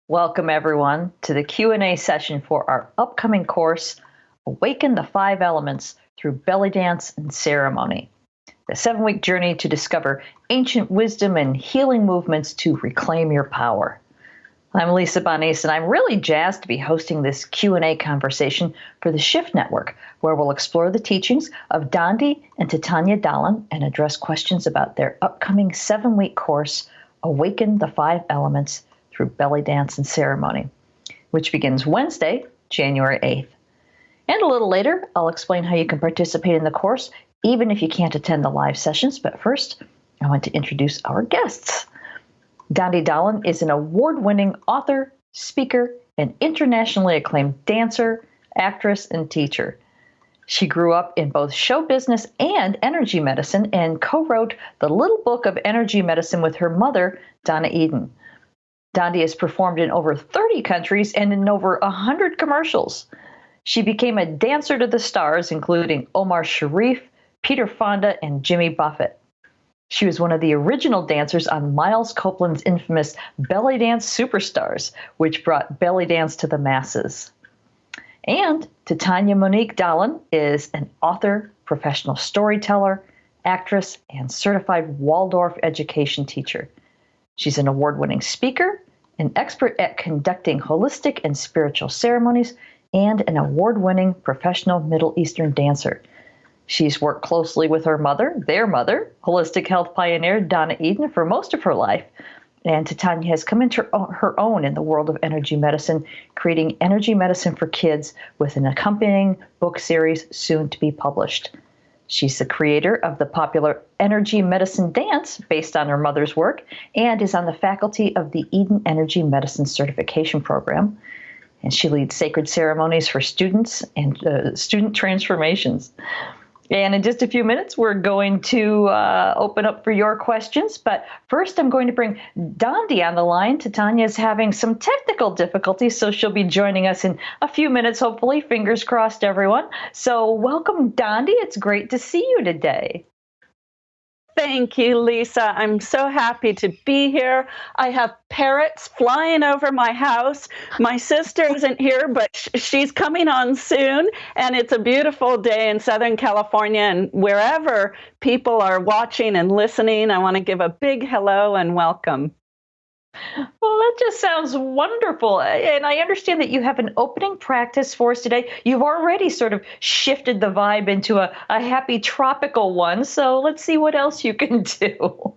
Welcome everyone to the Q&A session for our upcoming course, Awaken the Five Elements through Belly Dance and Ceremony. The 7-week journey to discover ancient wisdom and healing movements to reclaim your power. I'm Lisa Bonis, and I'm really jazzed to be hosting this Q&A conversation for the Shift Network, where we'll explore the teachings of Dondi and Titania Dahlin and address questions about their upcoming 7-week course, Awaken the Five Elements through Belly Dance and Ceremony, which begins Wednesday, January 8th. And a little later, I'll explain how you can participate in the course, even if you can't attend the live sessions. But first, I want to introduce our guests. Dondi Dahlin is an award-winning author, speaker, and internationally acclaimed dancer, actress, and teacher. She grew up in both show business and energy medicine and co-wrote the Little Book of Energy Medicine with her mother, Donna Eden. Dondi has performed in over 30 countries and in over 100 commercials. She became a dancer to the stars, including Omar Sharif, Peter Fonda, and Jimmy Buffett. She was one of the original dancers on Miles Copeland's infamous Belly Dance Superstars, which brought belly dance to the masses. And Titania Monique Dahlin is an author, professional storyteller, actress, and certified Waldorf education teacher. She's an award-winning speaker, an expert at conducting holistic and spiritual ceremonies, and an award-winning professional Middle Eastern dancer. She's worked closely with their mother, holistic health pioneer Donna Eden, for most of her life. And Titania has come into her own in the world of energy medicine, creating energy medicine for kids with an accompanying book series soon to be published. She's the creator of the popular Energy Medicine Dance based on her mother's work and is on the faculty of the Eden Energy Medicine Certification Program. And she leads sacred ceremonies for students and student transformations. And in just a few minutes, we're going to open up for your questions. But first, I'm going to bring Dondi on the line. Titania's having some technical difficulties, so she'll be joining us in a few minutes, hopefully. Fingers crossed, everyone. So welcome, Dondi. It's great to see you today. Thank you, Lisa. I'm so happy to be here. I have parrots flying over my house. My sister isn't here, but she's coming on soon. And it's a beautiful day in Southern California. And wherever people are watching and listening, I want to give a big hello and welcome. Well, that just sounds wonderful. And I understand that you have an opening practice for us today. You've already sort of shifted the vibe into a happy tropical one. So let's see what else you can do.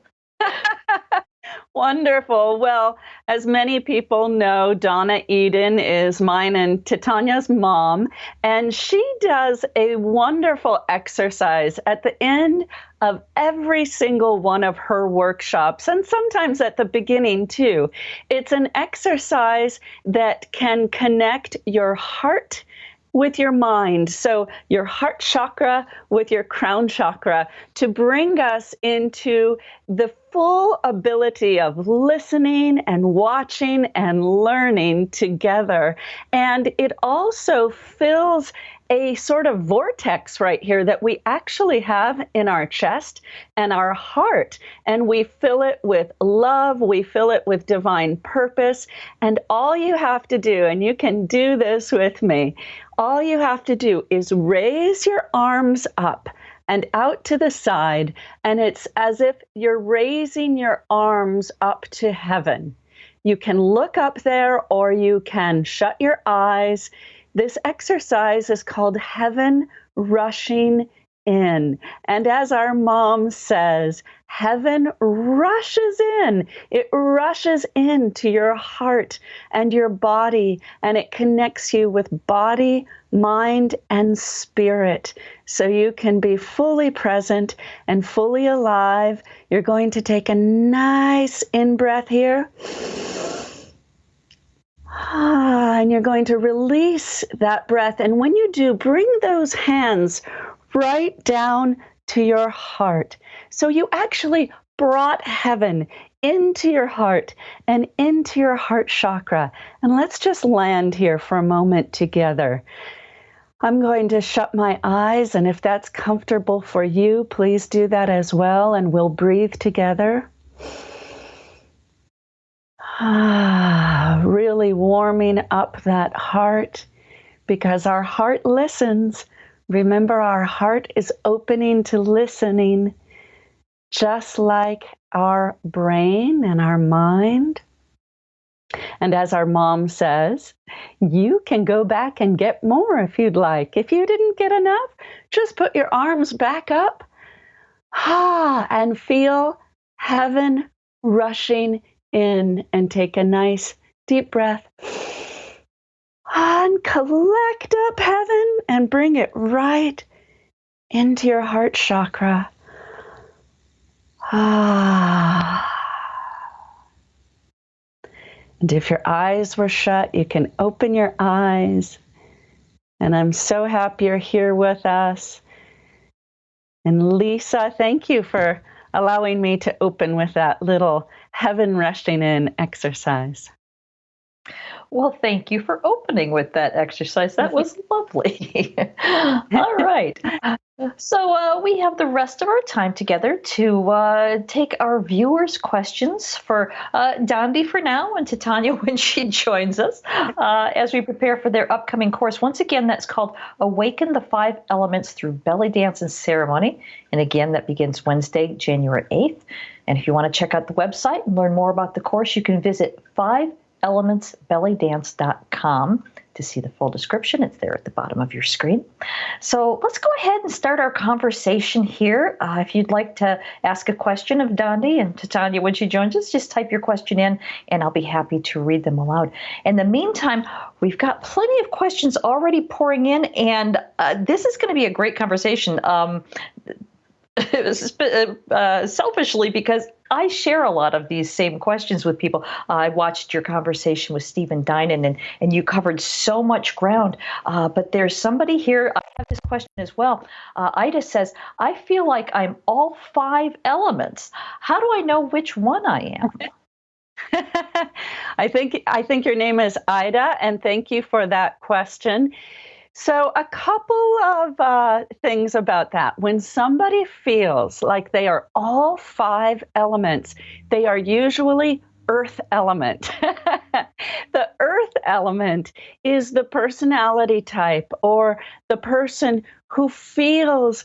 Wonderful. Well, as many people know, Donna Eden is mine and Titania's mom, and she does a wonderful exercise at the end of every single one of her workshops, and sometimes at the beginning too. It's an exercise that can connect your heart with your mind, so your heart chakra with your crown chakra, to bring us into the full ability of listening and watching and learning together. And it also fills a sort of vortex right here that we actually have in our chest and our heart. And we fill it with love, we fill it with divine purpose. And all you have to do, and you can do this with me, all you have to do is raise your arms up and out to the side, and it's as if you're raising your arms up to heaven. You can look up there or you can shut your eyes. This exercise is called Heaven Rushing In. And as our mom says, heaven rushes in. It rushes into your heart and your body, and it connects you with body, mind, and spirit, so you can be fully present and fully alive. You're going to take a nice in-breath here. And you're going to release that breath. And when you do, bring those hands right down to your heart. So you actually brought heaven into your heart and into your heart chakra. And let's just land here for a moment together. I'm going to shut my eyes, and if that's comfortable for you, please do that as well, and we'll breathe together. Really really warming up that heart, because our heart listens. Remember, our heart is opening to listening, just like our brain and our mind. And as our mom says, you can go back and get more if you'd like. If you didn't get enough, just put your arms back up and feel heaven rushing in, and take a nice deep breath and collect up heaven and bring it right into your heart chakra. And if your eyes were shut, you can open your eyes. And I'm so happy you're here with us. And Lisa, thank you for allowing me to open with that little heaven rushing in exercise. Well, thank you for opening with that exercise. That was lovely. All right. So we have the rest of our time together to take our viewers' questions for Dondi for now, and Titania when she joins us as we prepare for their upcoming course. Once again, that's called Awaken the 5 Elements Through Belly Dance and Ceremony. And again, that begins Wednesday, January 8th. And if you want to check out the website and learn more about the course, you can visit 5elementsbellydance.com to see the full description. It's there at the bottom of your screen. So let's go ahead and start our conversation here. If you'd like to ask a question of Dondi and Titania when she joins us, just type your question in and I'll be happy to read them aloud. In the meantime, we've got plenty of questions already pouring in, and this is going to be a great conversation. Selfishly, because I share a lot of these same questions with people. I watched your conversation with Stephen Dahlin, and you covered so much ground. But there's somebody here, I have this question as well. Ida says, I feel like I'm all 5 elements. How do I know which one I am? I think your name is Ida, and thank you for that question. So a couple of things about that. When somebody feels like they are all 5 elements, they are usually earth element. The earth element is the personality type, or the person who feels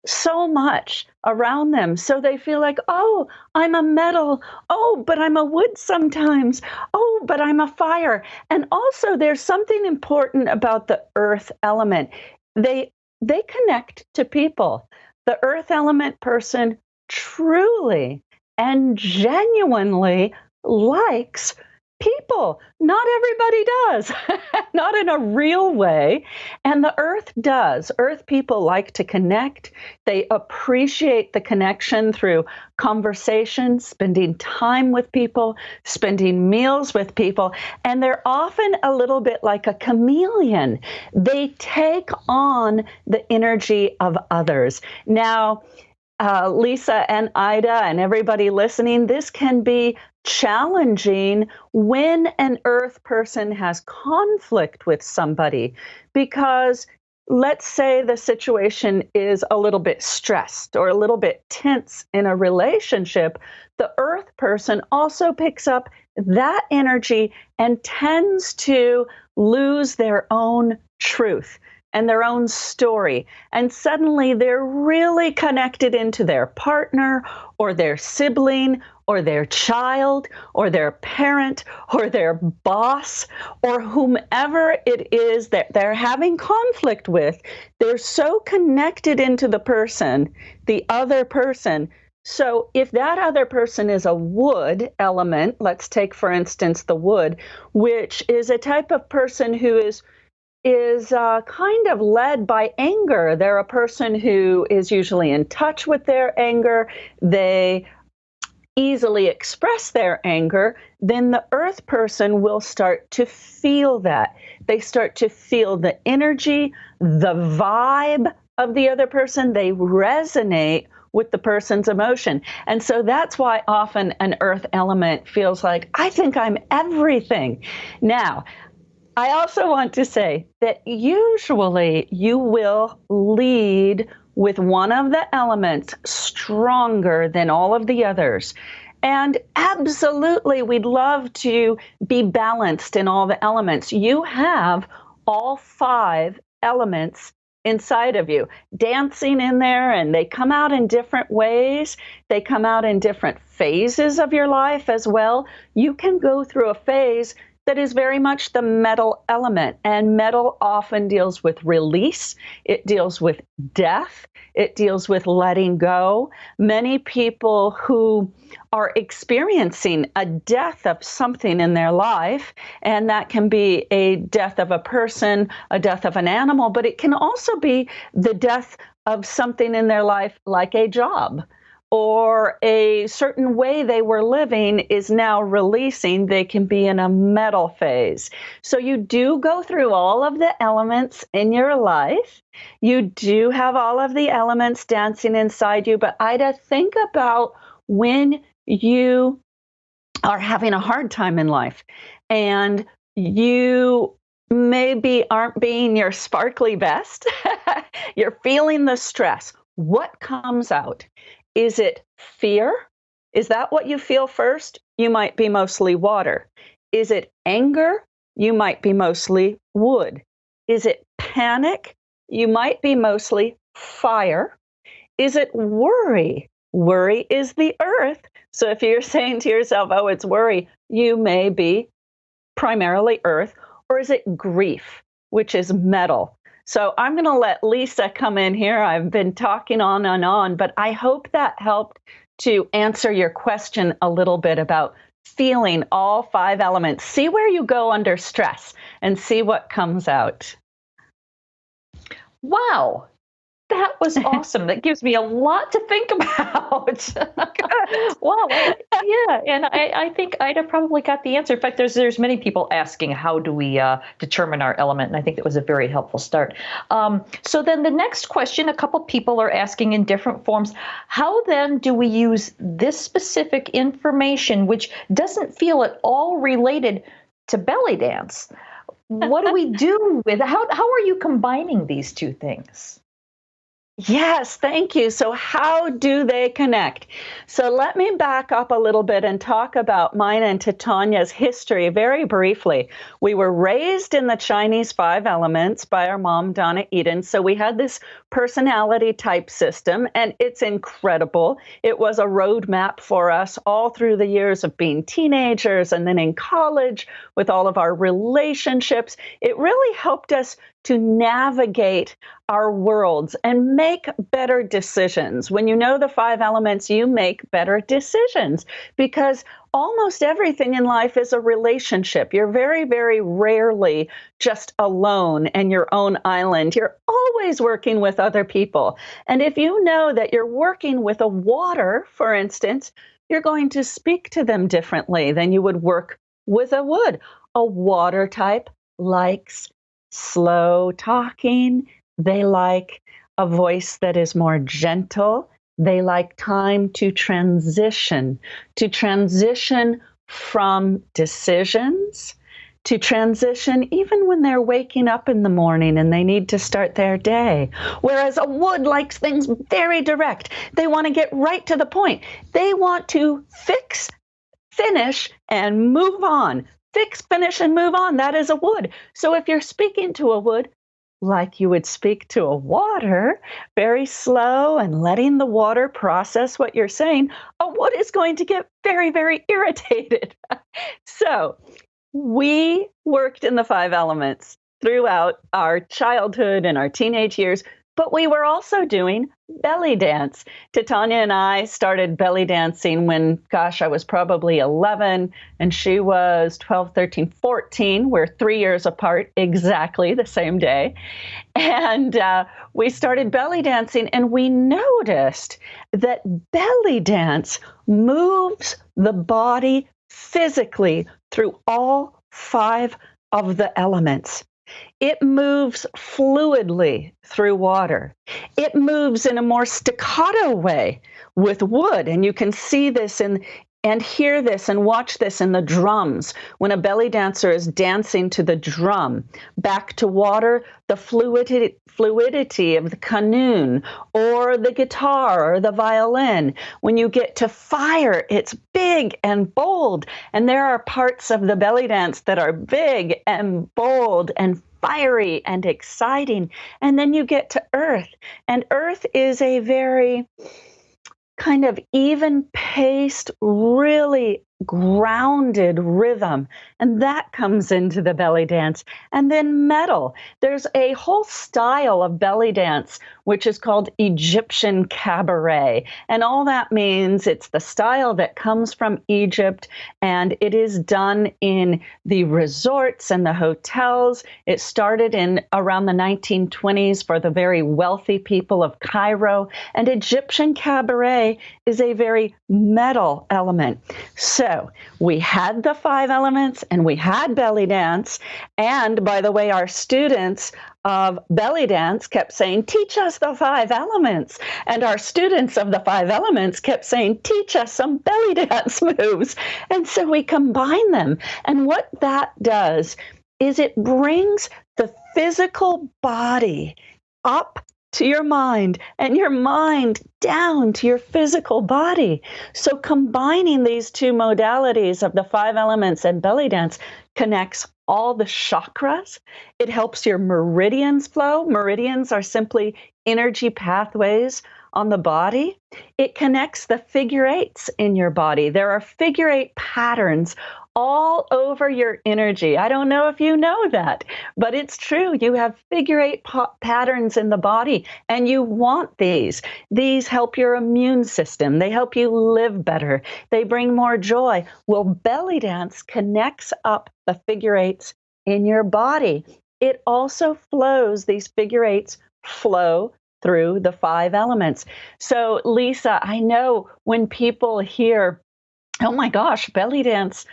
so much around them. So they feel like, oh, I'm a metal. Oh, but I'm a wood sometimes. Oh, but I'm a fire. And also there's something important about the earth element. They connect to people. The earth element person truly and genuinely likes people. Not everybody does, not in a real way. And the earth does. Earth people like to connect. They appreciate the connection through conversation, spending time with people, spending meals with people. And they're often a little bit like a chameleon. They take on the energy of others. Now, Lisa and Ida and everybody listening, this can be challenging when an earth person has conflict with somebody, because let's say the situation is a little bit stressed or a little bit tense in a relationship. The earth person also picks up that energy and tends to lose their own truth and their own story. And suddenly they're really connected into their partner or their sibling or their child or their parent or their boss or whomever it is that they're having conflict with. They're so connected into the person, the other person. So if that other person is a wood element, let's take, for instance, the wood, which is a type of person who is kind of led by anger. They're a person who is usually in touch with their anger. They easily express their anger. Then the earth person will start to feel that. They start to feel the energy, the vibe of the other person. They resonate with the person's emotion. And so that's why often an earth element feels like, I think I'm everything. Now, I also want to say that usually you will lead with one of the elements stronger than all of the others. And absolutely, we'd love to be balanced in all the elements. You have all 5 elements inside of you dancing in there, and they come out in different ways. They come out in different phases of your life as well. You can go through a phase that is very much the metal element, and metal often deals with release. It deals with death. It deals with letting go. Many people who are experiencing a death of something in their life, and that can be a death of a person, a death of an animal, but it can also be the death of something in their life, like a job, or a certain way they were living is now releasing. They can be in a metal phase. So you do go through all of the elements in your life. You do have all of the elements dancing inside you. But Ida, think about when you are having a hard time in life and you maybe aren't being your sparkly best. You're feeling the stress. What comes out? Is it fear? Is that what you feel first? You might be mostly water. Is it anger? You might be mostly wood. Is it panic? You might be mostly fire. Is it worry? Worry is the earth. So if you're saying to yourself, oh, it's worry, you may be primarily earth. Or is it grief, which is metal? So I'm going to let Lisa come in here. I've been talking on and on, but I hope that helped to answer your question a little bit about feeling all 5 elements. See where you go under stress and see what comes out. Wow. That was awesome. That gives me a lot to think about. Wow. Yeah. And I think Ida probably got the answer. In fact, there's many people asking, how do we determine our element? And I think that was a very helpful start. So then the next question, a couple people are asking in different forms, how then do we use this specific information, which doesn't feel at all related to belly dance? What do we do with it? How are you combining these two things? Yes, thank you. So how do they connect? So let me back up a little bit and talk about mine and Titania's history very briefly. We were raised in the Chinese 5 elements by our mom, Donna Eden. So we had this personality type system, and it's incredible. It was a roadmap for us all through the years of being teenagers and then in college with all of our relationships. It really helped us to navigate our worlds and make better decisions. When you know the 5 elements, you make better decisions because almost everything in life is a relationship. You're very, very rarely just alone and your own island. You're always working with other people. And if you know that you're working with a water, for instance, you're going to speak to them differently than you would work with a wood. A water type likes slow talking. They like a voice that is more gentle. They like time to transition from decisions, to transition even when they're waking up in the morning and they need to start their day. Whereas a wood likes things very direct. They want to get right to the point. They want to fix, finish, and move on. Fix, finish, and move on. That is a wood. So if you're speaking to a wood, like you would speak to a water, very slow and letting the water process what you're saying, a wood is going to get very, very irritated. So we worked in the 5 elements throughout our childhood and our teenage years, but we were also doing belly dance. Titania and I started belly dancing when, I was probably 11 and she was 12, 13, 14. We're 3 years apart, exactly the same day. And we started belly dancing and we noticed that belly dance moves the body physically through all 5 of the elements. It moves fluidly through water. It moves in a more staccato way with wood. And you can see this in and hear this and watch this in the drums. When a belly dancer is dancing to the drum, back to water, the fluidity of the qanun or the guitar or the violin. When you get to fire, it's big and bold. And there are parts of the belly dance that are big and bold and fiery and exciting. And then you get to earth. And earth is a very kind of even paced, really grounded rhythm. And that comes into the belly dance. And then metal. There's a whole style of belly dance, which is called Egyptian cabaret. And all that means it's the style that comes from Egypt, and it is done in the resorts and the hotels. It started in around the 1920s for the very wealthy people of Cairo. And Egyptian cabaret is a very metal element. So we had the 5 elements and we had belly dance. And by the way, our students of belly dance kept saying, teach us the 5 elements. And our students of the 5 elements kept saying, teach us some belly dance moves. And so we combine them. And what that does is it brings the physical body up to your mind and your mind down to your physical body. So combining these 2 modalities of the 5 elements and belly dance connects all the chakras. It helps your meridians flow. Meridians are simply energy pathways on the body. It connects the figure 8s in your body. There are figure 8 patterns all over your energy. I don't know if you know that, but it's true. You have figure 8 patterns in the body, and you want these. These help your immune system. They help you live better. They bring more joy. Well, belly dance connects up the figure 8s in your body. It also flows, these figure 8s flow through the 5 elements. So, Lisa, I know when people hear, oh my gosh, belly dance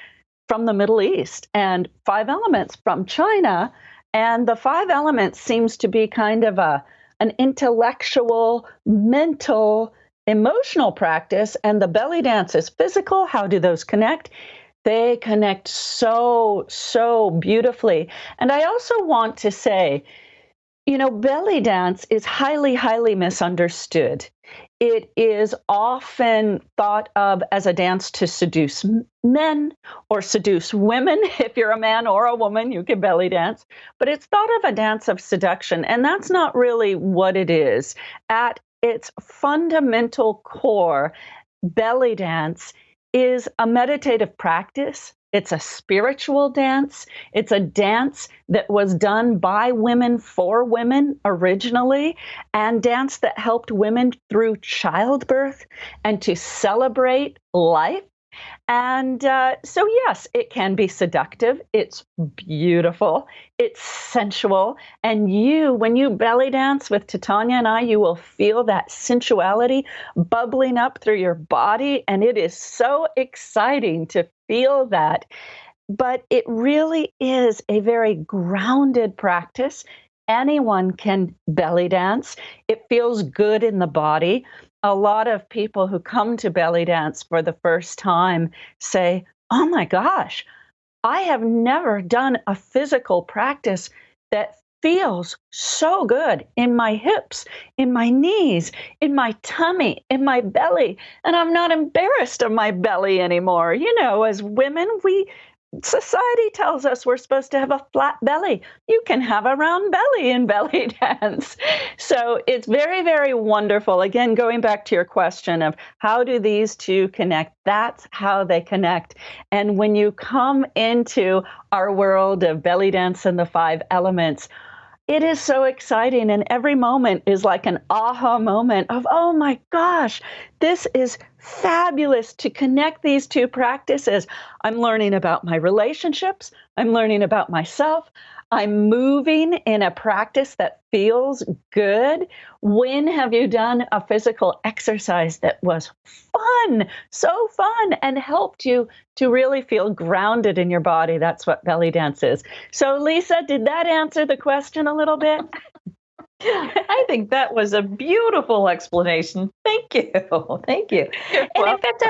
from the Middle East and 5 elements from China, and the 5 elements seems to be kind of an intellectual, mental, emotional practice, and the belly dance is physical. How do those connect? They connect so, so beautifully. And I also want to say, you know, belly dance is highly, highly misunderstood. It is often thought of as a dance to seduce men or seduce women. If you're a man or a woman, you can belly dance. But it's thought of a dance of seduction, and that's not really what it is. At its fundamental core, belly dance is a meditative practice. It's a spiritual dance. It's a dance that was done by women for women originally, and dance that helped women through childbirth and to celebrate life. And so, yes, it can be seductive. It's beautiful. It's sensual. And you, when you belly dance with Titania and I, you will feel that sensuality bubbling up through your body. And it is so exciting to feel that. But it really is a very grounded practice. Anyone can belly dance. It feels good in the body. A lot of people who come to belly dance for the first time say, oh my gosh, I have never done a physical practice that feels so good in my hips, in my knees, in my tummy, in my belly. And I'm not embarrassed of my belly anymore. You know, as women, society tells us we're supposed to have a flat belly. You can have a round belly in belly dance. So it's very, very wonderful. Again, going back to your question of how do these 2 connect, that's how they connect. And when you come into our world of belly dance and the 5 elements, it is so exciting, and every moment is like an aha moment of, oh my gosh, this is fabulous to connect these 2 practices. I'm learning about my relationships. I'm learning about myself. I'm moving in a practice that feels good. When have you done a physical exercise that was fun, so fun, and helped you to really feel grounded in your body? That's what belly dance is. So, Lisa, did that answer the question a little bit? I think that was a beautiful explanation. Thank you. Thank you. You're And in welcome. fact,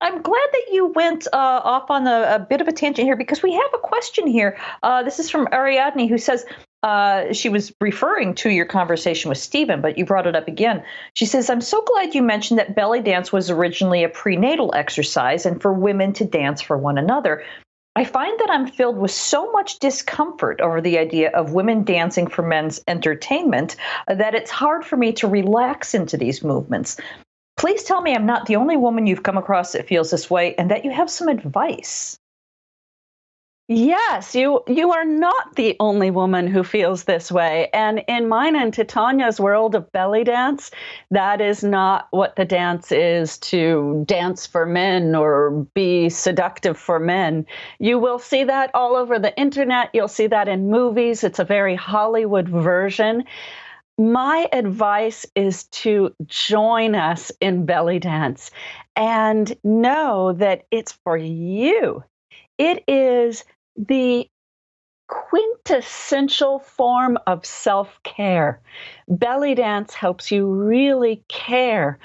I'm glad that you went off on a bit of a tangent here because we have a question here. This is from Ariadne who says, she was referring to your conversation with Stephen, but you brought it up again. She says, I'm so glad you mentioned that belly dance was originally a prenatal exercise and for women to dance for one another. I find that I'm filled with so much discomfort over the idea of women dancing for men's entertainment that it's hard for me to relax into these movements. Please tell me I'm not the only woman you've come across that feels this way and that you have some advice. Yes, you are not the only woman who feels this way. And in mine and Titania's world of belly dance, that is not what the dance is to dance for men or be seductive for men. You will see that all over the internet. You'll see that in movies. It's a very Hollywood version. My advice is to join us in belly dance and know that it's for you. It is the quintessential form of self care. Belly dance helps you really care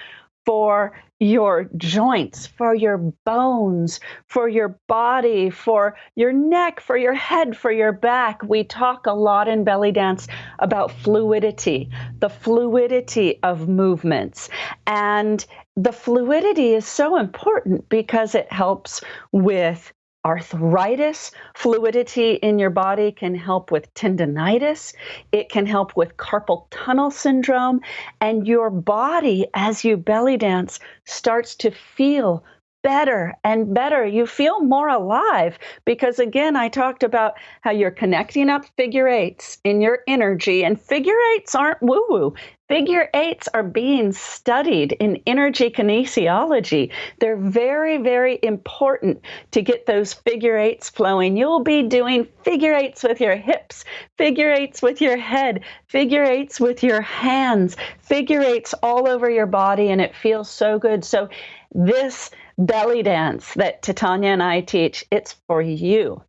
for your joints, for your bones, for your body, for your neck, for your head, for your back. We talk a lot in belly dance about fluidity, the fluidity of movements. And the fluidity is so important because it helps with arthritis. Fluidity in your body can help with tendinitis. It can help with carpal tunnel syndrome. And your body, as you belly dance, starts to feel better and better. You feel more alive because, again, I talked about how you're connecting up figure eights in your energy, and figure eights aren't woo woo. Figure eights are being studied in energy kinesiology. They're very, very important to get those figure eights flowing. You'll be doing figure eights with your hips, figure eights with your head, figure eights with your hands, figure eights all over your body, and it feels so good. So this belly dance that Titania and I teach, it's for you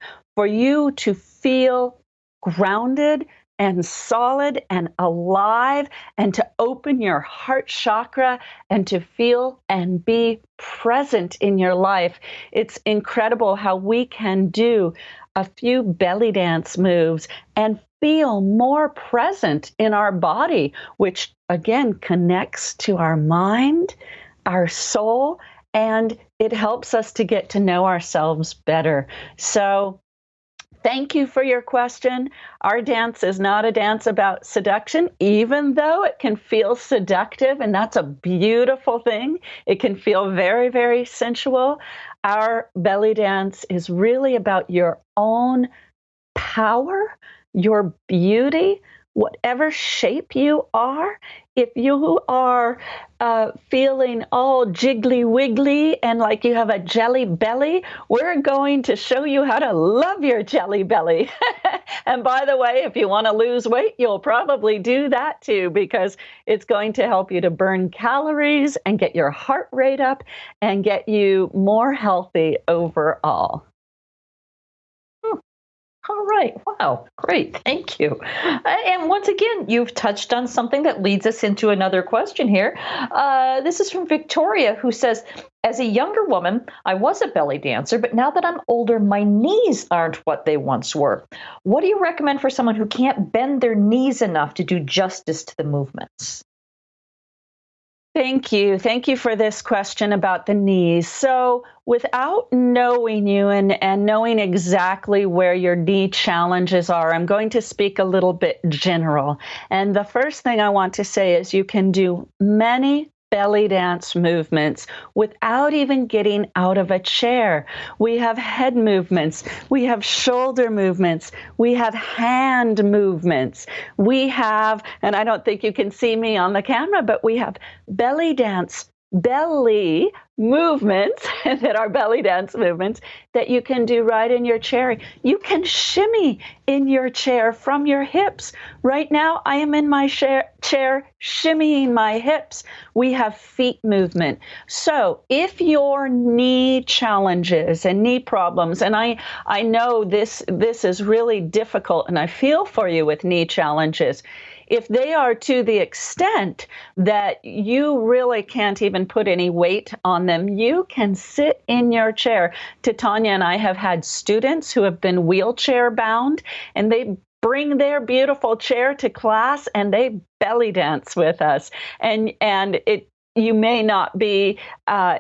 to feel grounded and solid and alive, and to open your heart chakra and to feel and be present in your life. It's incredible how we can do a few belly dance moves and feel more present in our body, which again connects to our mind, our soul, and it helps us to get to know ourselves better. So thank you for your question. Our dance is not a dance about seduction, even though it can feel seductive, and that's a beautiful thing. It can feel very, very sensual. Our belly dance is really about your own power, your beauty, whatever shape you are. If you are feeling all jiggly wiggly and like you have a jelly belly, we're going to show you how to love your jelly belly. And by the way, if you want to lose weight, you'll probably do that too, because it's going to help you to burn calories and get your heart rate up and get you more healthy overall. All right. Wow. Great. Thank you. And once again, you've touched on something that leads us into another question here. This is from Victoria, who says, as a younger woman, I was a belly dancer, but now that I'm older, my knees aren't what they once were. What do you recommend for someone who can't bend their knees enough to do justice to the movements? Thank you. Thank you for this question about the knees. So without knowing you and knowing exactly where your knee challenges are, I'm going to speak a little bit general. And the first thing I want to say is you can do many belly dance movements without even getting out of a chair. We have head movements, we have shoulder movements, we have hand movements, we have, and I don't think you can see me on the camera, but we have belly movements that are belly dance movements that you can do right in your chair. You can shimmy in your chair from your hips. Right now, I am in my chair shimmying my hips. We have feet movement. So if your knee challenges and knee problems, and I know this is really difficult, and I feel for you with knee challenges. if they are to the extent that you really can't even put any weight on them, you can sit in your chair. Titania and I have had students who have been wheelchair bound, and they bring their beautiful chair to class and they belly dance with us. And you may not be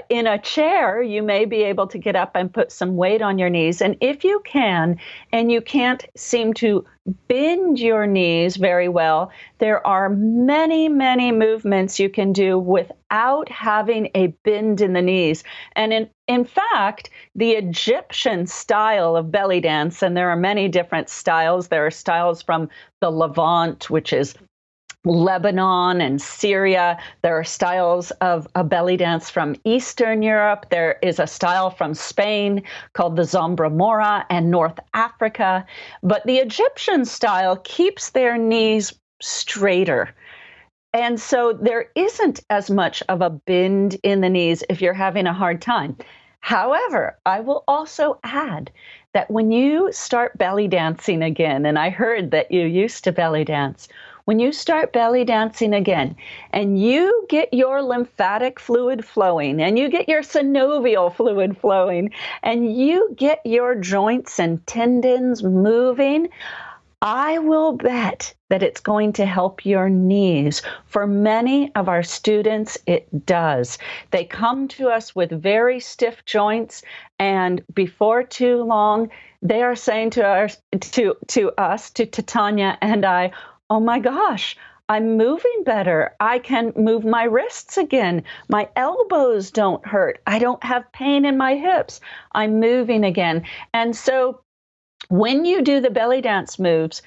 in a chair, you may be able to get up and put some weight on your knees. And if you can, and you can't seem to bend your knees very well, there are many, many movements you can do without having a bend in the knees. And in fact, the Egyptian style of belly dance, and there are many different styles. There are styles from the Levant, which is Lebanon and Syria. There are styles of a belly dance from Eastern Europe. There is a style from Spain called the Zombra Mora and North Africa. But the Egyptian style keeps their knees straighter. And so there isn't as much of a bend in the knees if you're having a hard time. However, I will also add that when you start belly dancing again, and I heard that you used to belly dance, when you start belly dancing again and you get your lymphatic fluid flowing and you get your synovial fluid flowing and you get your joints and tendons moving, I will bet that it's going to help your knees. For many of our students, it does. They come to us with very stiff joints, and before too long, they are saying to us, to Titania and I, oh my gosh, I'm moving better. I can move my wrists again. My elbows don't hurt. I don't have pain in my hips. I'm moving again. And so when you do the belly dance moves,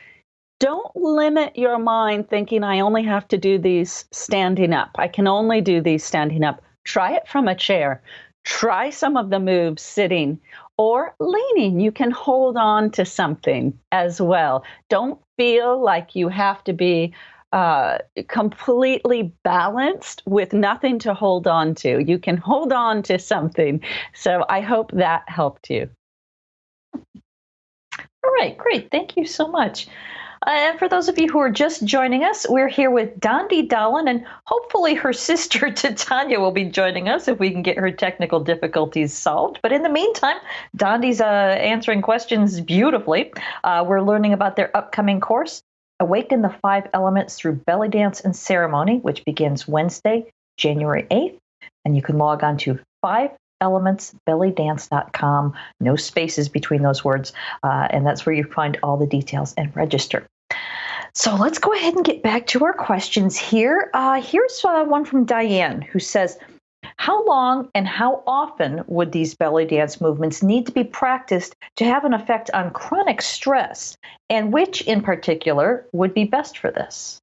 don't limit your mind thinking I only have to do these standing up. I can only do these standing up. Try it from a chair. Try some of the moves sitting or leaning. You can hold on to something as well. Don't feel like you have to be completely balanced with nothing to hold on to. You can hold on to something. So I hope that helped you. All right, great. Thank you so much. And for those of you who are just joining us, we're here with Dondi Dahlin, and hopefully her sister Titania will be joining us if we can get her technical difficulties solved. But in the meantime, Dondi's answering questions beautifully. We're learning about their upcoming course, Awaken the 5 Elements Through Belly Dance and Ceremony, which begins Wednesday, January 8th. And you can log on to 5elementsbellydance.com. No spaces between those words. And that's where you find all the details and register. So let's go ahead and get back to our questions here. Here's one from Diane who says, how long and how often would these belly dance movements need to be practiced to have an effect on chronic stress? And which in particular would be best for this?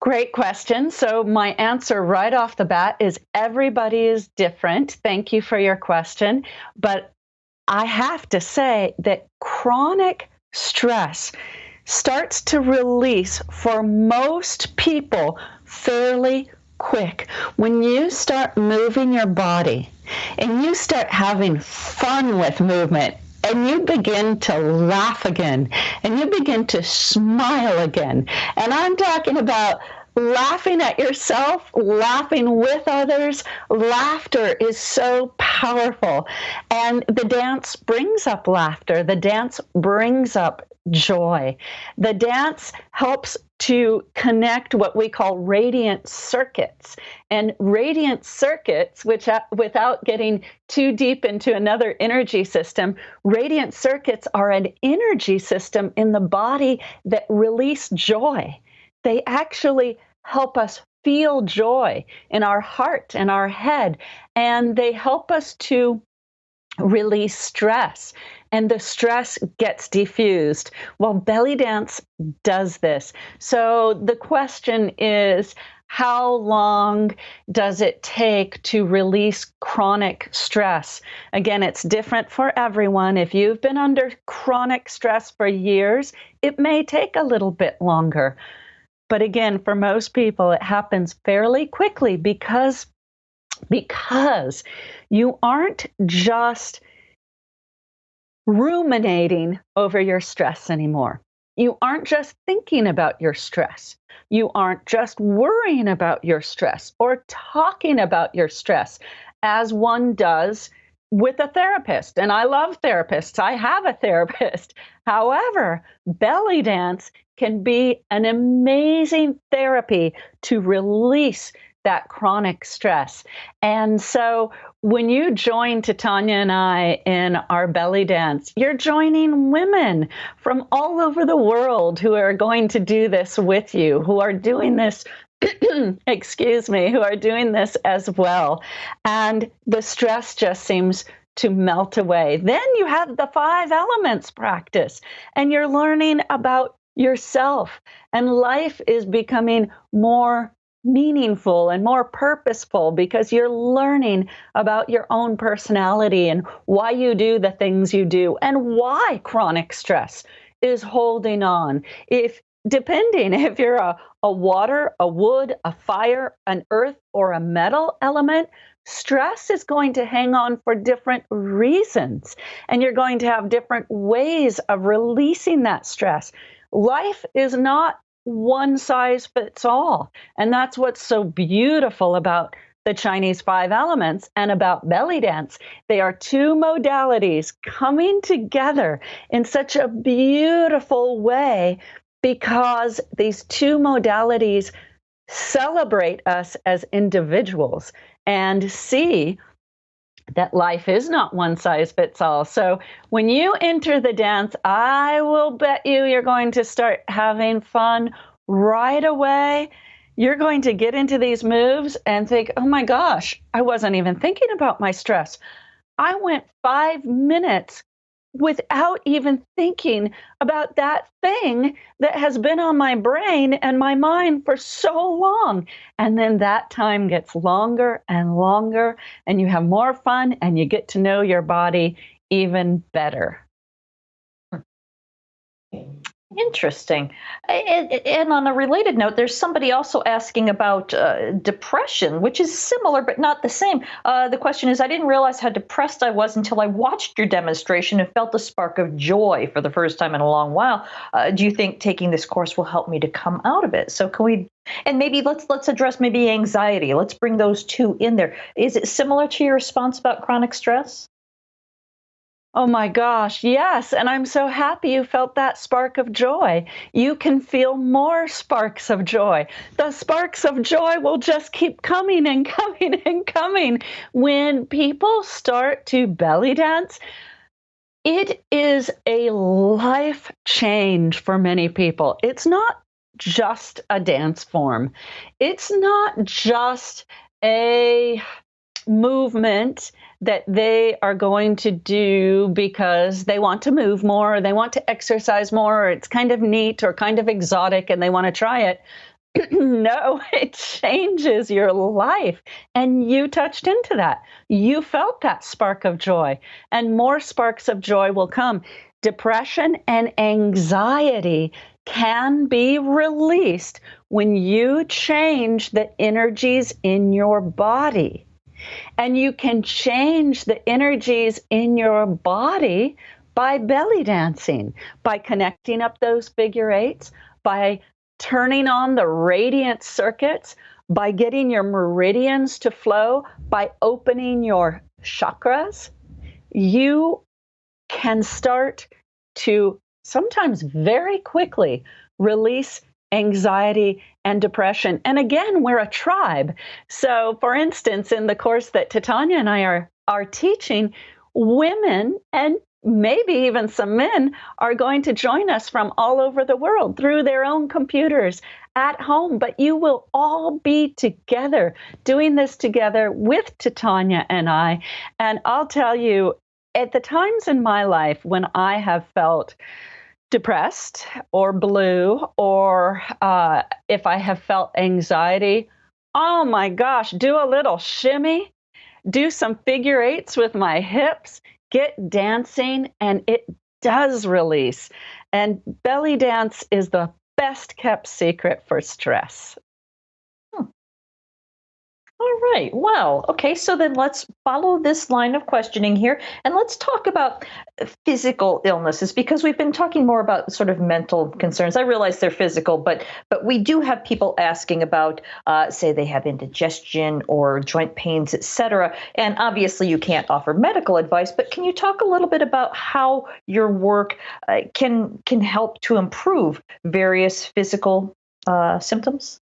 Great question. So my answer right off the bat is everybody is different. Thank you for your question. But I have to say that chronic stress starts to release for most people fairly quick. When you start moving your body and you start having fun with movement and you begin to laugh again and you begin to smile again, and I'm talking about laughing at yourself, laughing with others. Laughter is so powerful. And the dance brings up laughter. The dance brings up joy. The dance helps to connect what we call radiant circuits. And radiant circuits, which without getting too deep into another energy system, radiant circuits are an energy system in the body that release joy. They actually help us feel joy in our heart and our head, and they help us to release stress, and the stress gets diffused. Well, belly dance does this. So the question is, how long does it take to release chronic stress? Again, it's different for everyone. If you've been under chronic stress for years, it may take a little bit longer. But again, for most people, it happens fairly quickly because you aren't just ruminating over your stress anymore. You aren't just thinking about your stress. You aren't just worrying about your stress or talking about your stress as one does with a therapist. And I love therapists. I have a therapist. However, belly dance can be an amazing therapy to release that chronic stress. And so when you join Titania and I in our belly dance, you're joining women from all over the world who are going to do this with you, who are doing this, excuse me, who are doing this as well. And the stress just seems to melt away. Then you have the 5 elements practice, and you're learning about yourself, and life is becoming more meaningful and more purposeful because you're learning about your own personality and why you do the things you do and why chronic stress is holding on. Depending if you're a water, a wood, a fire, an earth, or a metal element, stress is going to hang on for different reasons, and you're going to have different ways of releasing that stress. Life is not one size fits all. And that's what's so beautiful about the Chinese 5 elements and about belly dance. They are 2 modalities coming together in such a beautiful way because these 2 modalities celebrate us as individuals and see that life is not one size fits all. So when you enter the dance, I will bet you're going to start having fun right away. You're going to get into these moves and think, oh my gosh, I wasn't even thinking about my stress. I went 5 minutes without even thinking about that thing that has been on my brain and my mind for so long. And then that time gets longer and longer, and you have more fun, and you get to know your body even better. Interesting. And on a related note, there's somebody also asking about depression, which is similar but not the same. The question is, I didn't realize how depressed I was until I watched your demonstration and felt a spark of joy for the first time in a long while. Do you think taking this course will help me to come out of it? So can we, and maybe let's address maybe anxiety. Let's bring those 2 in there. Is it similar to your response about chronic stress? Oh my gosh, yes. And I'm so happy you felt that spark of joy. You can feel more sparks of joy. The sparks of joy will just keep coming and coming and coming. When people start to belly dance, it is a life change for many people. It's not just a dance form. It's not just a movement that they are going to do because they want to move more, or they want to exercise more, or it's kind of neat or kind of exotic and they want to try it. No, it changes your life. And you touched into that. You felt that spark of joy, and more sparks of joy will come. Depression and anxiety can be released when you change the energies in your body. And you can change the energies in your body by belly dancing, by connecting up those figure eights, by turning on the radiant circuits, by getting your meridians to flow, by opening your chakras. You can start to sometimes very quickly release anxiety and depression. And again, we're a tribe. So for instance, in the course that Titania and I are teaching, women and maybe even some men are going to join us from all over the world through their own computers at home. But you will all be together, doing this together with Titania and I. And I'll tell you, at the times in my life when I have felt depressed or blue, or if I have felt anxiety, oh my gosh, do a little shimmy, do some figure eights with my hips, get dancing, and it does release. And belly dance is the best kept secret for stress. All right. Wow. Okay. So then let's follow this line of questioning here and let's talk about physical illnesses because we've been talking more about sort of mental concerns. I realize they're physical, but we do have people asking about, say, they have indigestion or joint pains, etc. And obviously, you can't offer medical advice, but can you talk a little bit about how your work can help to improve various physical symptoms?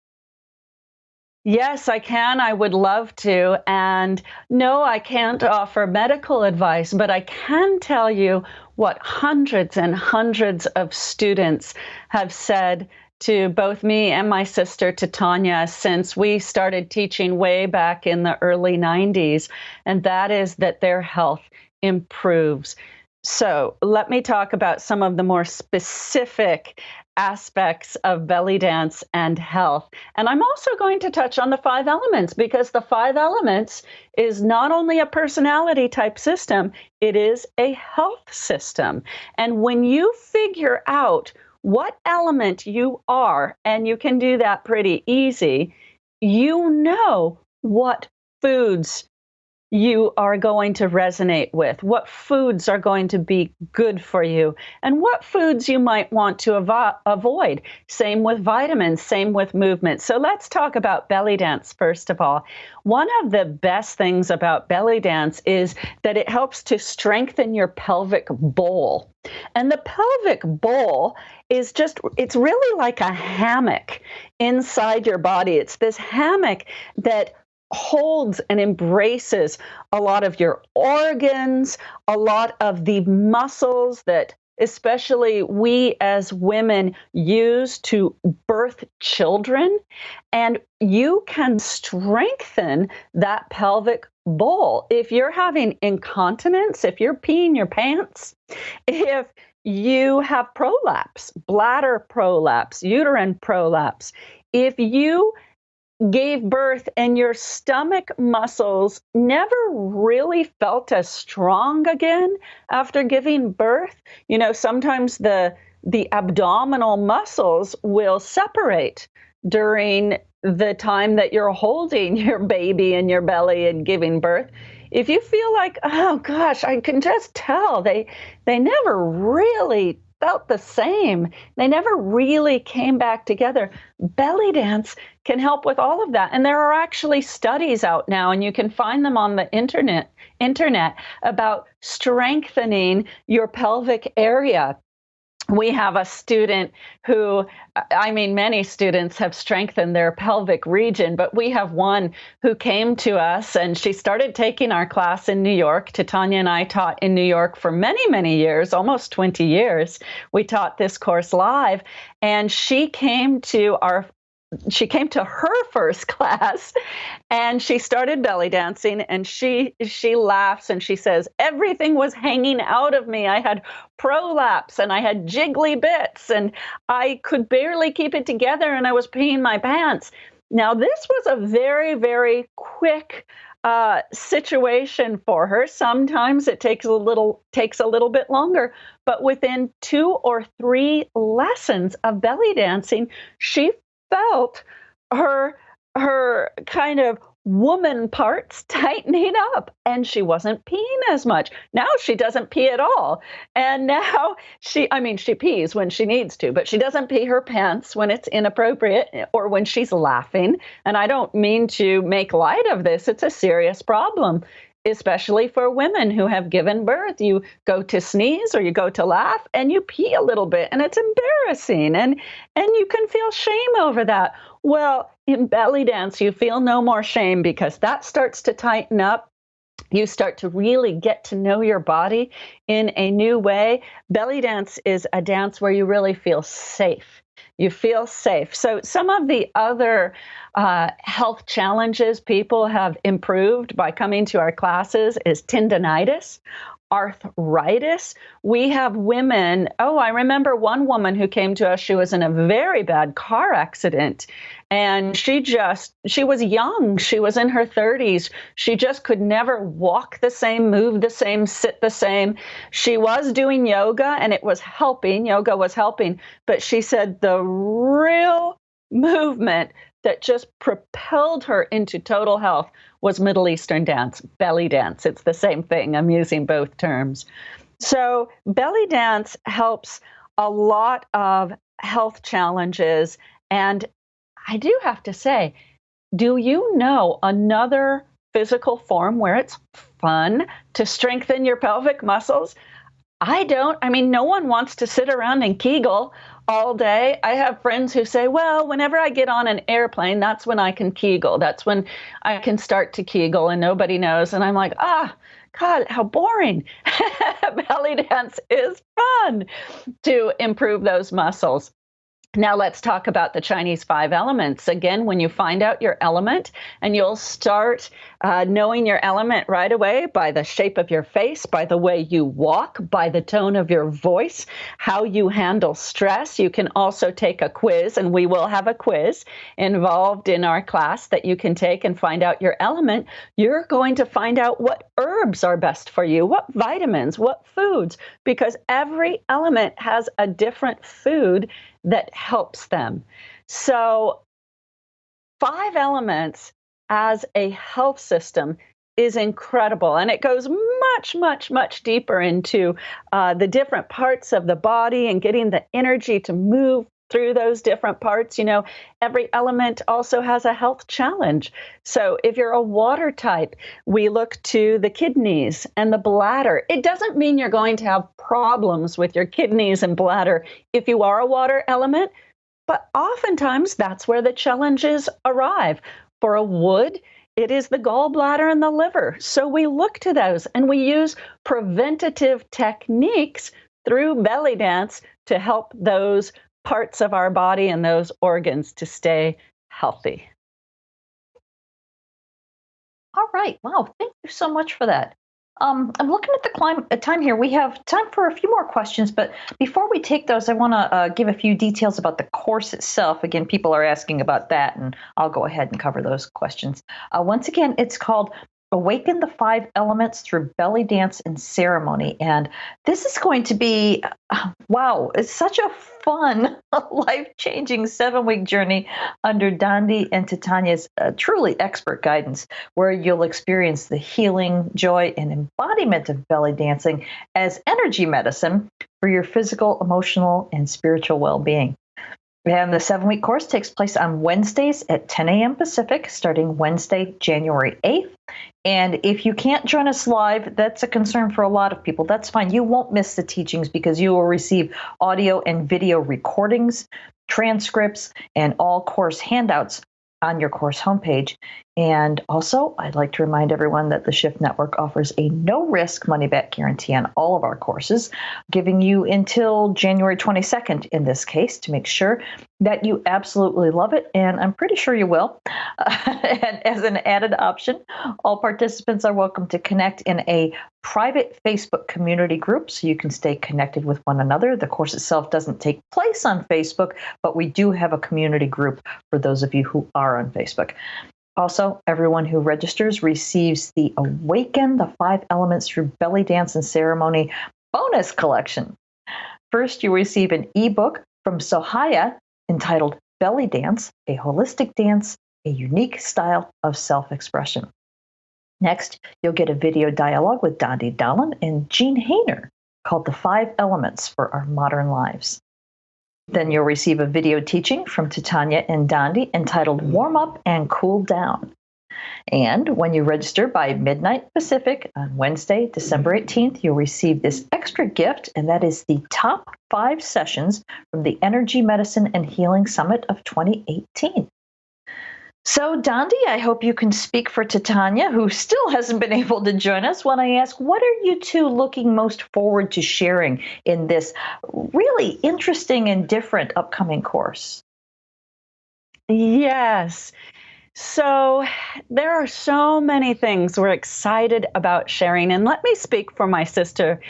Yes, I can. I would love to. And no, I can't offer medical advice, but I can tell you what hundreds and hundreds of students have said to both me and my sister, to Tanya, since we started teaching way back in the early 90s, and that is that their health improves. So let me talk about some of the more specific aspects of belly dance and health. And I'm also going to touch on the five elements because the five elements is not only a personality type system, it is a health system. And when you figure out what element you are, and you can do that pretty easy, you know what foods you are going to resonate with, what foods are going to be good for you, and what foods you might want to avoid. Same with vitamins, same with movement. So let's talk about belly dance first of all. One of the best things about belly dance is that it helps to strengthen your pelvic bowl. And the pelvic bowl is it's really like a hammock inside your body. It's this hammock that holds and embraces a lot of your organs, a lot of the muscles that especially we as women use to birth children. And you can strengthen that pelvic bowl. If you're having incontinence, if you're peeing your pants, if you have prolapse, bladder prolapse, uterine prolapse, if you gave birth and your stomach muscles never really felt as strong again after giving birth. You know, sometimes the abdominal muscles will separate during the time that you're holding your baby in your belly and giving birth. If you feel like, oh gosh, I can just tell they never really felt the same. They never really came back together. Belly dance can help with all of that. And there are actually studies out now, and you can find them on the internet about strengthening your pelvic area. We have a student who, many students have strengthened their pelvic region, but we have one who came to us and she started taking our class in New York. Tanya and I taught in New York for many, many years, almost 20 years. We taught this course live, and she came to her first class and she started belly dancing, and she laughs and she says, everything was hanging out of me. I had prolapse and I had jiggly bits and I could barely keep it together and I was peeing my pants. Now, this was a very, very quick situation for her. Sometimes it takes a little bit longer, but within 2 or 3 lessons of belly dancing, she felt her kind of woman parts tightening up, and she wasn't peeing as much. Now she doesn't pee at all. And now she pees when she needs to, but she doesn't pee her pants when it's inappropriate or when she's laughing. And I don't mean to make light of this. It's a serious problem, especially for women who have given birth. You go to sneeze or you go to laugh and you pee a little bit, and it's embarrassing, and you can feel shame over that. Well, in belly dance, you feel no more shame because that starts to tighten up. You start to really get to know your body in a new way. Belly dance is a dance where you really feel safe. You feel safe. So some of the other health challenges people have improved by coming to our classes is tendinitis, arthritis. We have women. Oh, I remember one woman who came to us. She was in a very bad car accident, and she was young. She was in her 30s. She just could never walk the same, move the same, sit the same. She was doing yoga, and it was helping. Yoga was helping, but she said the real movement that just propelled her into total health was Middle Eastern dance, belly dance. It's the same thing. I'm using both terms. So belly dance helps a lot of health challenges. And I do have to say, do you know another physical form where it's fun to strengthen your pelvic muscles? I don't. I mean, no one wants to sit around and Kegel all day. I have friends who say, well, whenever I get on an airplane, that's when I can Kegel. That's when I can start to Kegel and nobody knows. And I'm like, God, how boring. Belly dance is fun to improve those muscles. Now let's talk about the Chinese 5 elements. Again, when you find out your element, and you'll start knowing your element right away by the shape of your face, by the way you walk, by the tone of your voice, how you handle stress. You can also take a quiz, and we will have a quiz involved in our class that you can take and find out your element. You're going to find out what herbs are best for you, what vitamins, what foods, because every element has a different food that helps them. So 5 elements as a health system is incredible. And it goes much, much, much deeper into the different parts of the body and getting the energy to move through those different parts. You know, every element also has a health challenge. So if you're a water type, we look to the kidneys and the bladder. It doesn't mean you're going to have problems with your kidneys and bladder if you are a water element, but oftentimes that's where the challenges arrive. For a wood, it is the gallbladder and the liver. So we look to those and we use preventative techniques through belly dance to help those parts of our body and those organs to stay healthy. All right. Wow. Thank you so much for that. I'm looking at the time here. We have time for a few more questions, but before we take those, I want to give a few details about the course itself. Again, people are asking about that, and I'll go ahead and cover those questions. Once again, it's called Awaken the 5 Elements Through Belly Dance and Ceremony. And this is going to be, wow, it's such a fun, life-changing 7-week journey under Dondi and Titania's truly expert guidance, where you'll experience the healing, joy, and embodiment of belly dancing as energy medicine for your physical, emotional, and spiritual well-being. And the 7-week course takes place on Wednesdays at 10 a.m. Pacific, starting Wednesday, January 8th. And if you can't join us live, that's a concern for a lot of people. That's fine. You won't miss the teachings because you will receive audio and video recordings, transcripts, and all course handouts on your course homepage. And also, I'd like to remind everyone that the Shift Network offers a no-risk money-back guarantee on all of our courses, giving you until January 22nd in this case to make sure that you absolutely love it, and I'm pretty sure you will. And as an added option, all participants are welcome to connect in a private Facebook community group so you can stay connected with one another. The course itself doesn't take place on Facebook, but we do have a community group for those of you who are on Facebook. Also, everyone who registers receives the Awaken the 5 Elements Through Belly Dance and Ceremony bonus collection. First, you receive an ebook from Sohaya entitled Belly Dance, a Holistic Dance, a Unique Style of Self-Expression. Next, you'll get a video dialogue with Dondi, Dahlin, and Jean Hainer called The 5 Elements for Our Modern Lives. Then you'll receive a video teaching from Titania and Dondi entitled Warm Up and Cool Down. And when you register by midnight Pacific on Wednesday, December 18th, you'll receive this extra gift, and that is the top 5 sessions from the Energy Medicine and Healing Summit of 2018. So, Dondi, I hope you can speak for Titania, who still hasn't been able to join us, when I ask, what are you two looking most forward to sharing in this really interesting and different upcoming course? Yes. So there are so many things we're excited about sharing. And let me speak for my sister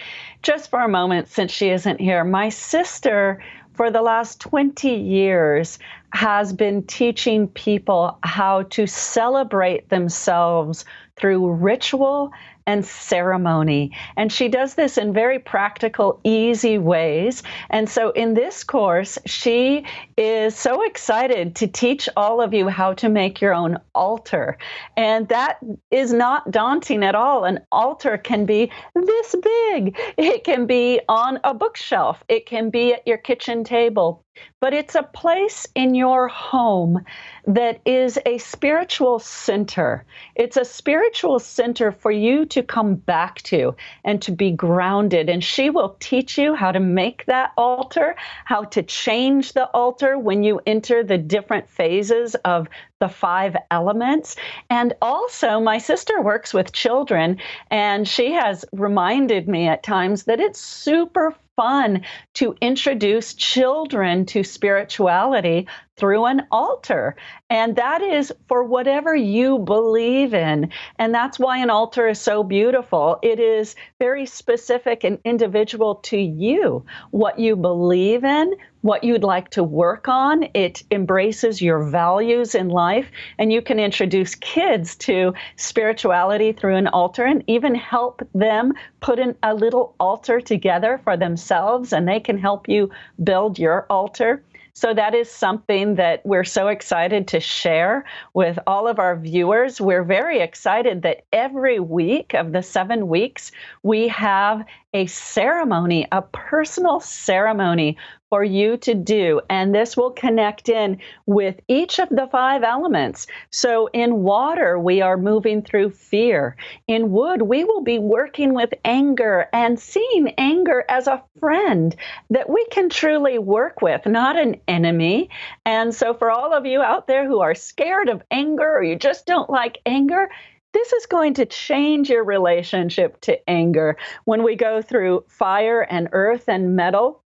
just for a moment, since she isn't here. My sister, for the last 20 years, has been teaching people how to celebrate themselves through ritual and ceremony. And she does this in very practical, easy ways. And so in this course, she is so excited to teach all of you how to make your own altar. And that is not daunting at all. An altar can be this big. It can be on a bookshelf. It can be at your kitchen table. But it's a place in your home that is a spiritual center. It's a spiritual center for you to come back to and to be grounded. And she will teach you how to make that altar, how to change the altar when you enter the different phases of the 5 elements. And also, my sister works with children, and she has reminded me at times that it's super fun to introduce children to spirituality through an altar. And that is for whatever you believe in. And that's why an altar is so beautiful. It is very specific and individual to you, what you believe in, what you'd like to work on. It embraces your values in life. And you can introduce kids to spirituality through an altar and even help them put in a little altar together for themselves, and they can help you build your altar. So that is something that we're so excited to share with all of our viewers. We're very excited that every week of the 7 weeks, we have a ceremony, a personal ceremony for you to do. And this will connect in with each of the 5 elements. So in water, we are moving through fear. In wood, we will be working with anger and seeing anger as a friend that we can truly work with, not an enemy. And so for all of you out there who are scared of anger or you just don't like anger, this is going to change your relationship to anger. When we go through fire and earth and metal,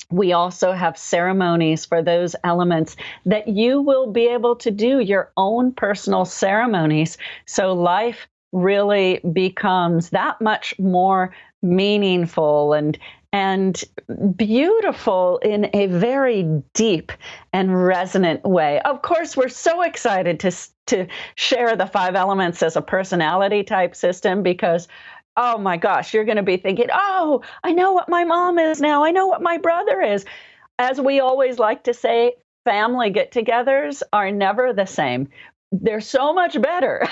we also have ceremonies for those elements that you will be able to do your own personal ceremonies. So life really becomes that much more meaningful and beautiful in a very deep and resonant way. Of course, we're so excited to share the 5 elements as a personality type system because, oh my gosh, you're going to be thinking, oh, I know what my mom is now. I know what my brother is. As we always like to say, family get-togethers are never the same. They're so much better.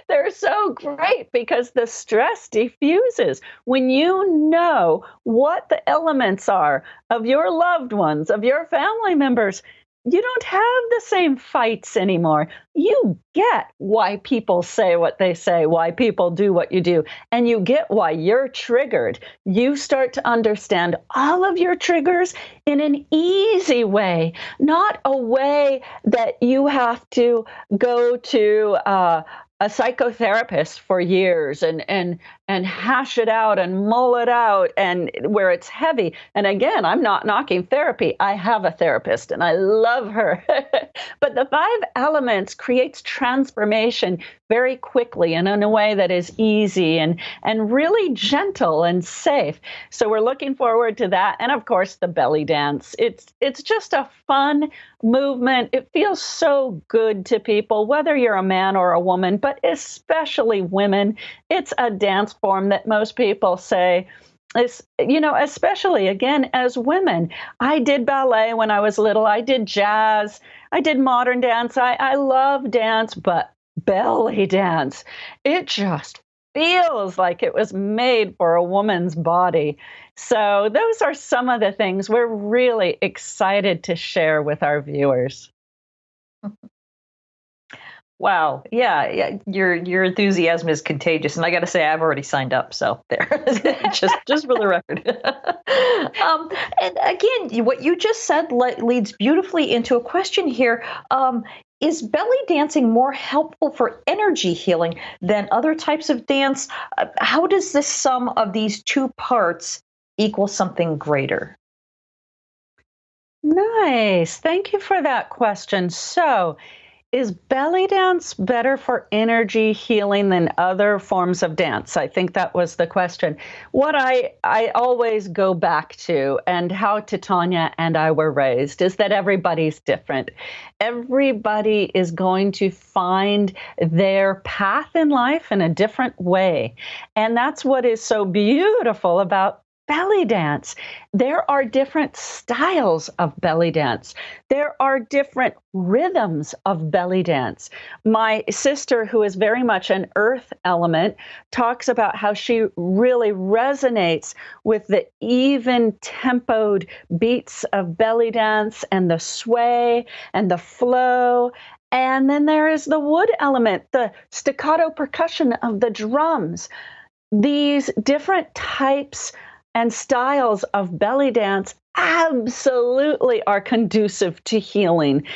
They're so great because the stress diffuses. When you know what the elements are of your loved ones, of your family members, you don't have the same fights anymore. You get why people say what they say, why people do what you do, and you get why you're triggered. You start to understand all of your triggers in an easy way, not a way that you have to go to a psychotherapist for years and hash it out and mull it out and where it's heavy. And again, I'm not knocking therapy. I have a therapist and I love her. But the 5 elements creates transformation very quickly and in a way that is easy and really gentle and safe. So we're looking forward to that. And of course, the belly dance. It's just a fun movement. It feels so good to people, whether you're a man or a woman, but especially women. It's a dance form that most people say is, especially again, as women. I did ballet when I was little. I did jazz. I did modern dance. I love dance, but belly dance, it just feels like it was made for a woman's body. So those are some of the things we're really excited to share with our viewers. Wow. Yeah. Your enthusiasm is contagious. And I got to say, I've already signed up. So there, just for the record. And again, what you just said leads beautifully into a question here. Is belly dancing more helpful for energy healing than other types of dance? How does the sum of these 2 parts equal something greater? Nice. Thank you for that question. So, is belly dance better for energy healing than other forms of dance? I think that was the question. What I always go back to, and how Titania and I were raised, is that everybody's different. Everybody is going to find their path in life in a different way. And that's what is so beautiful about belly dance. There are different styles of belly dance. There are different rhythms of belly dance. My sister, who is very much an earth element, talks about how she really resonates with the even tempoed beats of belly dance and the sway and the flow. And then there is the wood element, the staccato percussion of the drums. These different types and styles of belly dance absolutely are conducive to healing.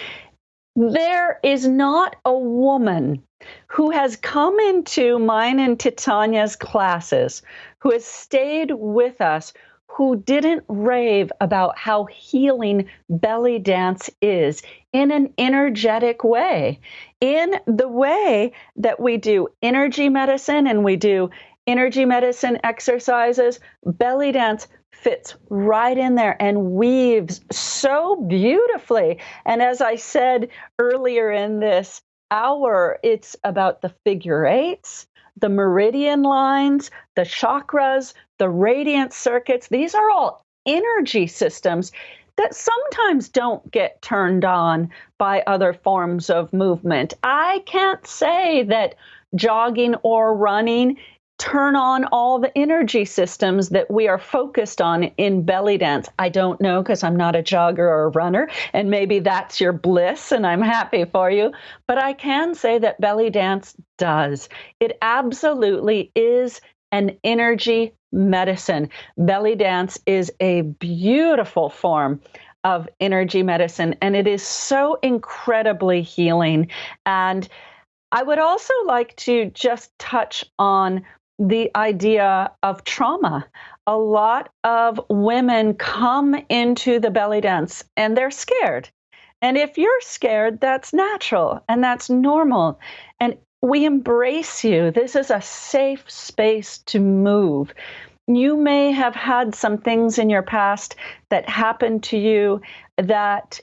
There is not a woman who has come into mine and Titania's classes, who has stayed with us, who didn't rave about how healing belly dance is in an energetic way, in the way that we do energy medicine and we do energy medicine exercises. Belly dance fits right in there and weaves so beautifully. And as I said earlier in this hour, it's about the figure eights, the meridian lines, the chakras, the radiant circuits. These are all energy systems that sometimes don't get turned on by other forms of movement. I can't say that jogging or running turn on all the energy systems that we are focused on in belly dance. I don't know, because I'm not a jogger or a runner, and maybe that's your bliss, and I'm happy for you. But I can say that belly dance does. It absolutely is an energy medicine. Belly dance is a beautiful form of energy medicine, and it is so incredibly healing. And I would also like to just touch on the idea of trauma. A lot of women come into the belly dance and they're scared. And if you're scared, that's natural and that's normal. And we embrace you. This is a safe space to move. You may have had some things in your past that happened to you that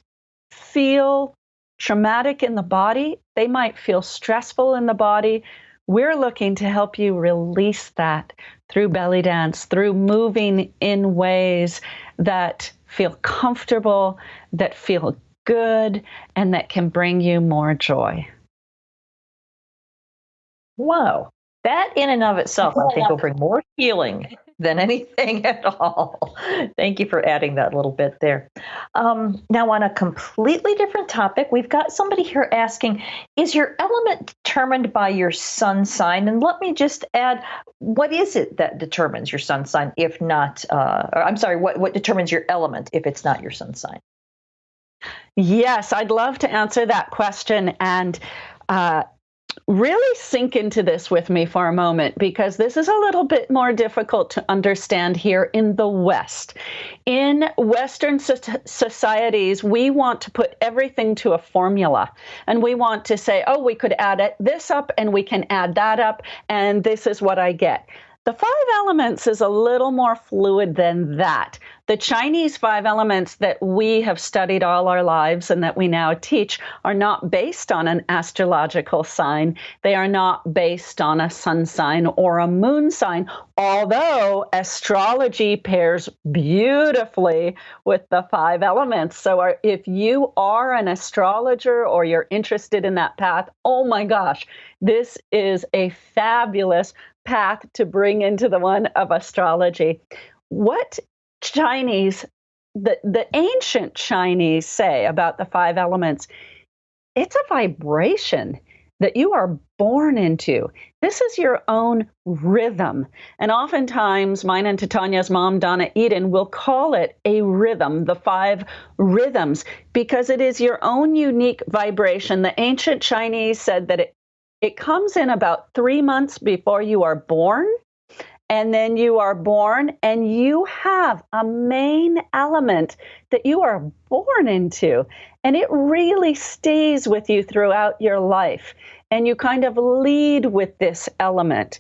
feel traumatic in the body. They might feel stressful in the body. We're looking to help you release that through belly dance, through moving in ways that feel comfortable, that feel good, and that can bring you more joy. Wow. That in and of itself, I think, will bring more healing than anything at all. Thank you for adding that little bit there. Now, on a completely different topic, we've got somebody here asking, is your element determined by your sun sign? And let me just add, what is it that determines your sun sign if not, what determines your element if it's not your sun sign? Yes, I'd love to answer that question. And really sink into this with me for a moment, because this is a little bit more difficult to understand here in the West. In Western societies, we want to put everything to a formula, and we want to say, oh, we could add this up and we can add that up, and this is what I get. The 5 elements is a little more fluid than that. The Chinese 5 elements that we have studied all our lives and that we now teach are not based on an astrological sign. They are not based on a sun sign or a moon sign, although astrology pairs beautifully with the 5 elements. So if you are an astrologer or you're interested in that path, oh my gosh, this is a fabulous path to bring into the one of astrology. What the ancient Chinese say about the 5 elements, it's a vibration that you are born into. This is your own rhythm. And oftentimes, mine and Titania's mom, Donna Eden, will call it a rhythm, the 5 rhythms, because it is your own unique vibration. The ancient Chinese said that it comes in about 3 months before you are born, And then you are born and you have a main element that you are born into. And it really stays with you throughout your life. And you kind of lead with this element.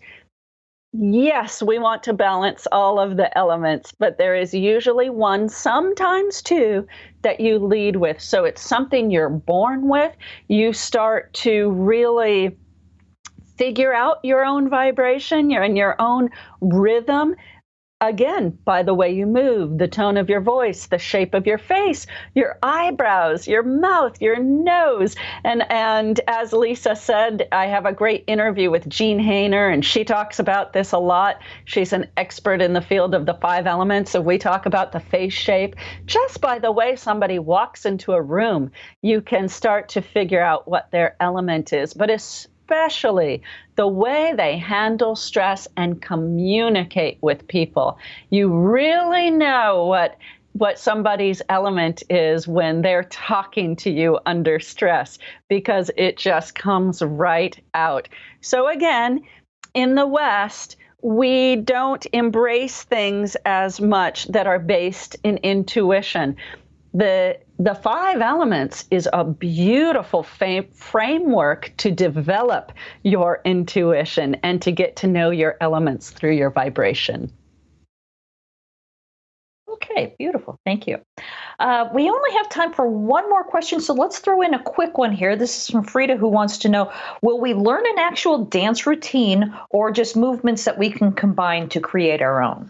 Yes, we want to balance all of the elements, but there is usually one, sometimes two, that you lead with. So it's something you're born with. You start to really figure out your own vibration, you're in your own rhythm. Again, by the way you move, the tone of your voice, the shape of your face, your eyebrows, your mouth, your nose. And as Lisa said, I have a great interview with Jean Hainer, and she talks about this a lot. She's an expert in the field of the 5 elements. So we talk about the face shape. Just by the way somebody walks into a room, you can start to figure out what their element is. But especially the way they handle stress and communicate with people. You really know what somebody's element is when they're talking to you under stress, because it just comes right out. So again, in the West, we don't embrace things as much that are based in intuition. The 5 elements is a beautiful framework to develop your intuition and to get to know your elements through your vibration. Okay, beautiful. Thank you. We only have time for one more question, so let's throw in a quick one here. This is from Frida, who wants to know, will we learn an actual dance routine or just movements that we can combine to create our own?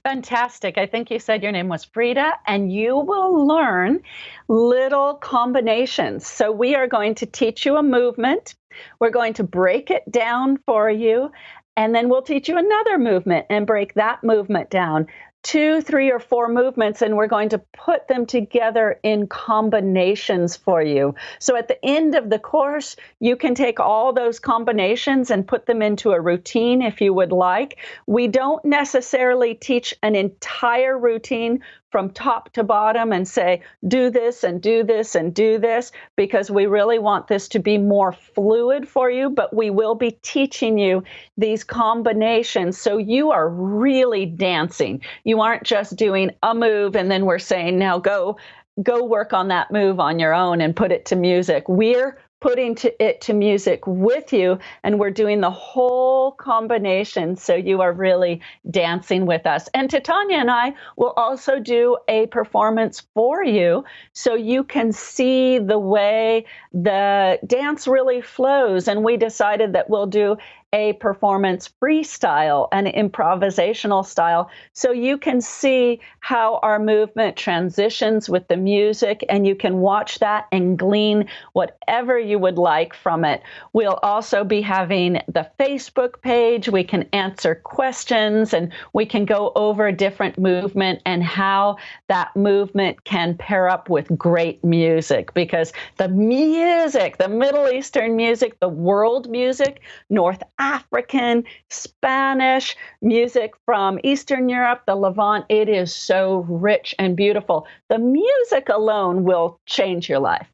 Fantastic. I think you said your name was Frida, and you will learn little combinations. So we are going to teach you a movement. We're going to break it down for you, and then we'll teach you another movement and break that movement down. 2, 3, or 4 movements, and we're going to put them together in combinations for you. So at the end of the course, you can take all those combinations and put them into a routine if you would like. We don't necessarily teach an entire routine from top to bottom and say, do this and do this and do this, because we really want this to be more fluid for you, but we will be teaching you these combinations so you are really dancing. You aren't just doing a move and then we're saying, now go work on that move on your own and put it to music. We're putting it to music with you, and we're doing the whole combination so you are really dancing with us. And Titania and I will also do a performance for you so you can see the way the dance really flows. And we decided that we'll do a performance freestyle, an improvisational style, so you can see how our movement transitions with the music, and you can watch that and glean whatever you would like from it. We'll also be having the Facebook page. We can answer questions, and we can go over different movement and how that movement can pair up with great music, because the music, the Middle Eastern music, the world music, North African, Spanish, music from Eastern Europe, the Levant, it is so rich and beautiful. The music alone will change your life.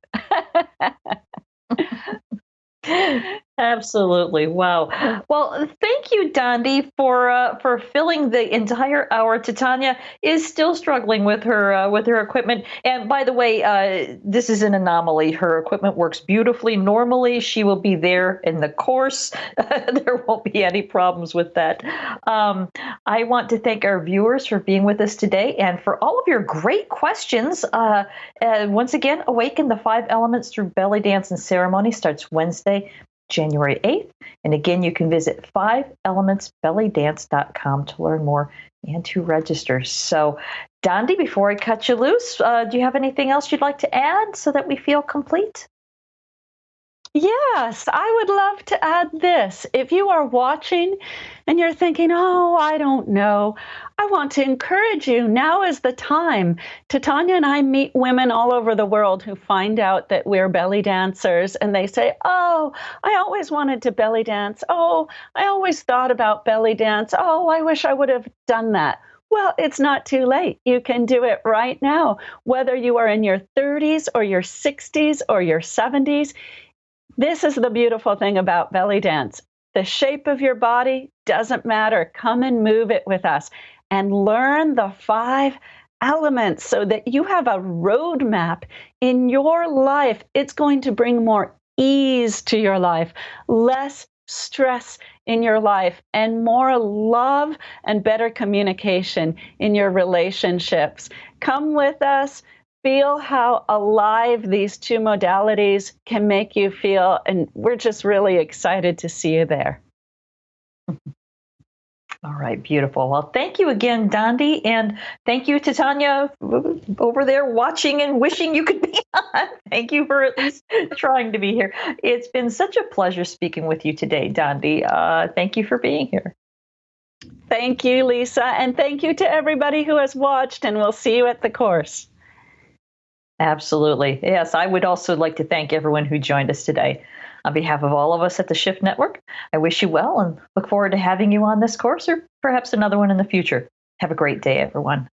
Absolutely. Wow. Well, thank you, Dondi, for filling the entire hour. Titania is still struggling with her equipment. And by the way, this is an anomaly. Her equipment works beautifully. Normally, she will be there in the course. There won't be any problems with that. I want to thank our viewers for being with us today and for all of your great questions. Once again, Awaken the 5 Elements through Belly Dance and Ceremony starts Wednesday, January 8th. And again, you can visit 5elementsbellydance.com to learn more and to register. So, Dondi, before I cut you loose, do you have anything else you'd like to add so that we feel complete? Yes, I would love to add this. If you are watching and you're thinking, oh, I don't know, I want to encourage you. Now is the time. Titania and I meet women all over the world who find out that we're belly dancers, and they say, oh, I always wanted to belly dance. Oh, I always thought about belly dance. Oh, I wish I would have done that. Well, it's not too late. You can do it right now, whether you are in your 30s or your 60s or your 70s. This is the beautiful thing about belly dance. The shape of your body doesn't matter. Come and move it with us and learn the 5 elements so that you have a roadmap in your life. It's going to bring more ease to your life, less stress in your life, and more love and better communication in your relationships. Come with us. Feel how alive these 2 modalities can make you feel, and we're just really excited to see you there. All right, beautiful. Well, thank you again, Dondi, and thank you to Tanya over there watching and wishing you could be on. Thank you for at least trying to be here. It's been such a pleasure speaking with you today, Dondi. Thank you for being here. Thank you, Lisa, and thank you to everybody who has watched, and we'll see you at the course. Absolutely. Yes, I would also like to thank everyone who joined us today. On behalf of all of us at the Shift Network, I wish you well and look forward to having you on this course or perhaps another one in the future. Have a great day, everyone.